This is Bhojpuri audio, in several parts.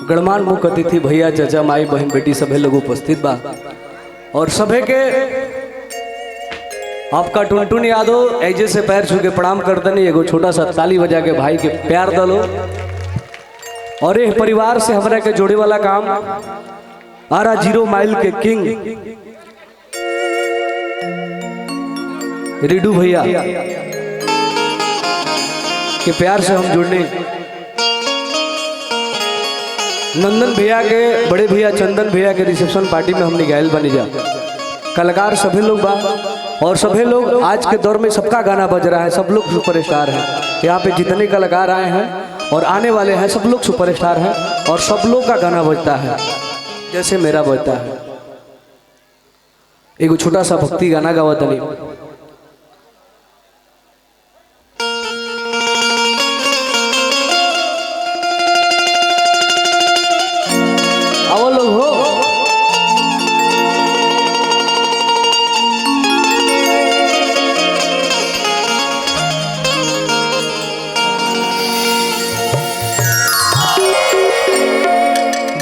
गणमान मुख्य अतिथि भैया चाचा माई बहन बेटी सभी लोग उपस्थित बा और सभी के आपका टुनटुन यादव ऐजे से पैर छू के प्रणाम करते नहीं एगो छोटा सा ताली बजा के भाई के प्यार दलो और ये परिवार से हमरा के जोड़े वाला काम आरा 0 माइल के किंग रिडू भैया के प्यार से हम जुड़ने नंदन भैया के बड़े भैया चंदन भैया के रिसेप्शन पार्टी में हमने गायल बनी जा कलाकार सभी लोग बा और सभी लोग आज के दौर में सबका गाना बज रहा है। सब लोग सुपरस्टार हैं यहाँ पे जितने कलाकार आए हैं और आने वाले हैं सब लोग सुपरस्टार हैं और सब लोग का गाना बजता है जैसे मेरा बजता है। एक छोटा सा भक्ति गाना गावा तनी आओ लोग हो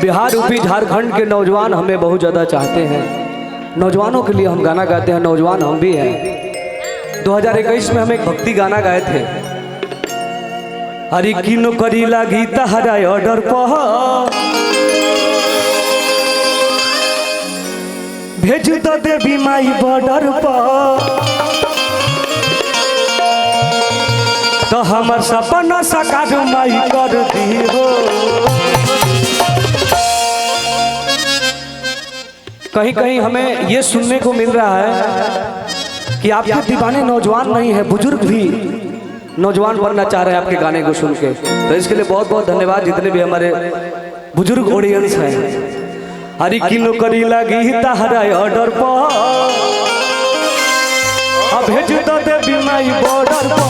बिहार यूपी झारखंड के नौजवान हमें बहुत ज़्यादा चाहते हैं। नौजवानों के लिए हम गाना गाते हैं, नौजवान हम भी हैं। 2021 में हम एक भक्ति गाना गाए थे। हरी की नौकरी लागी तहरा ऑर्डर पर भेज तो देवी माई बॉर्डर पर तो हमर सपना साकार माई कर दी हो। कहीं कहीं हमें ये सुनने को मिल रहा है कि आपके दीवाने नौजवान नहीं है, बुजुर्ग भी नौजवान बनना चाह रहे हैं आपके गाने को सुन के। तो इसके लिए बहुत बहुत धन्यवाद जितने भी हमारे बुजुर्ग ऑडियंस हैं। हरी की नौकरी लगी तहरा ऑर्डर पर भेज दो देवी माई बॉर्डर पर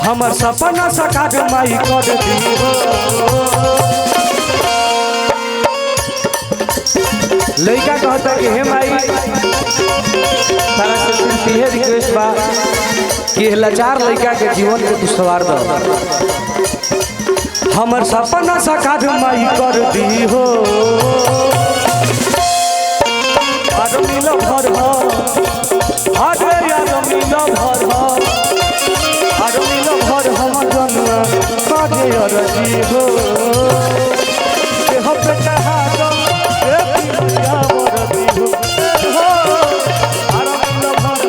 हमर सपना साकार माई कर दी हो। लड़का कहता कि हे माई तारा से सिर्फ यह रिक्वेस्ट बा कि लाचार लड़का के जीवन के तू सवार दो। हमर सपना साकार माई कर दी हो। आरो मिलो भर हो आरो यार मिलो भर हो आरो मिलो भर हम जनुआ काजे अरजी हो के हो बेटा हारो ए पिया वरदी हो आरो मिलो भर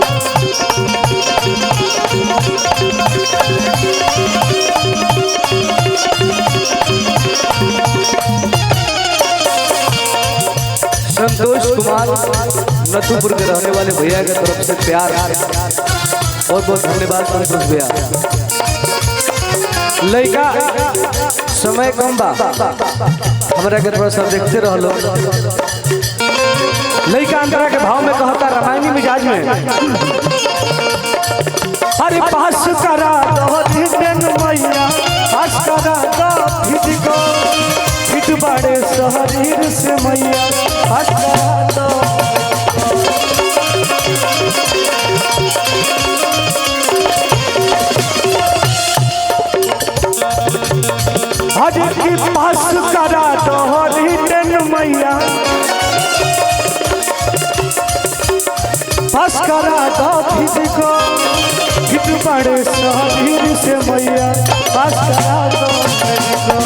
संतोष कुमार नथुपुर के रहने वाले भैया की तरफ से प्यार बहुत बहुत धन्यवाद संतोष भैया। लड़का समय कम बा हमारा के थोड़ा सा देखते रह लो। लड़का अंतरा के भाव में कहता रामायणी मिजाज में अरे पास करा दो दिन मैया पास करा दो फिजिको फिट बड़े शरीर से मैया पास करा दो। हरी की पास करा दो रिटर्न मैया पास करा दो फिजिको फिट बड़े शरीर से मैया पास करा दो फिजिको।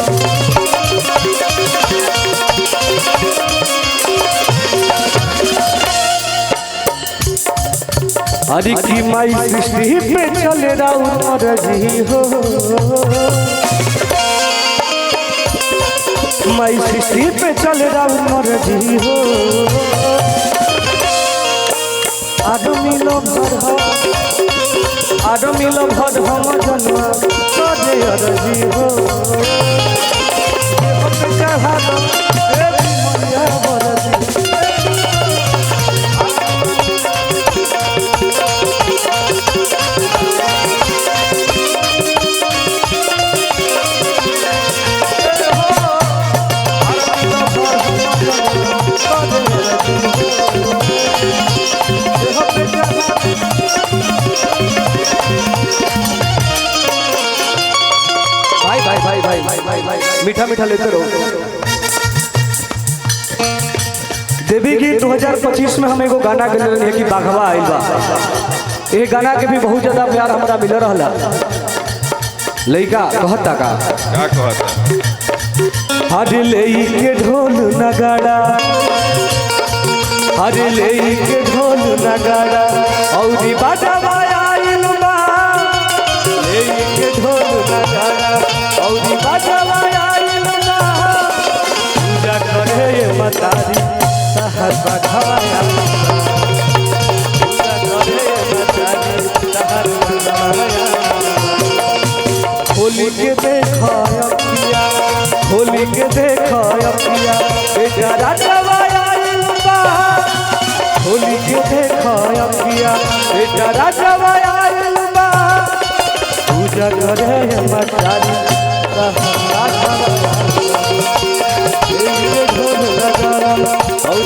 हरी की माई सृष्टि पे चले राउत रजी हो। माई सृष्टि पे चले राउत मरजी हो। आरो मिलो भर हो आरो मिलो भर हम जनुआ काजे अरजी हो चढ़ा दो देवी मैया वरदी मीठा मीठा लेते रहो। देवी गीत 2025 में हम एगो गाना गले रहे कि बाघवा आइल बा। ये गाना के भी बहुत ज्यादा प्यार हमारा मिल रहा। लइका कहता का क्या कहता हर लेके ढोल नगाड़ा, हर लेके ढोल नगाड़ा औरी बाजवा आइल बा, लेके ढोल नगाड़ा औरी बाजवा आइल बा, पूजा करे ये मतारी सहर बाघवा आइल बा, पूजा करे ये मतारी सहर बाघवा आइल बा। होली के देखा अखिया, होली के देखा अखिया बेटा राजवा आइल बा, होली के देखा अखिया बेटा राजवा आइल बा, पूजा करे मतारी सहर बाघवा आइल बा, ढोल नगाड़ा और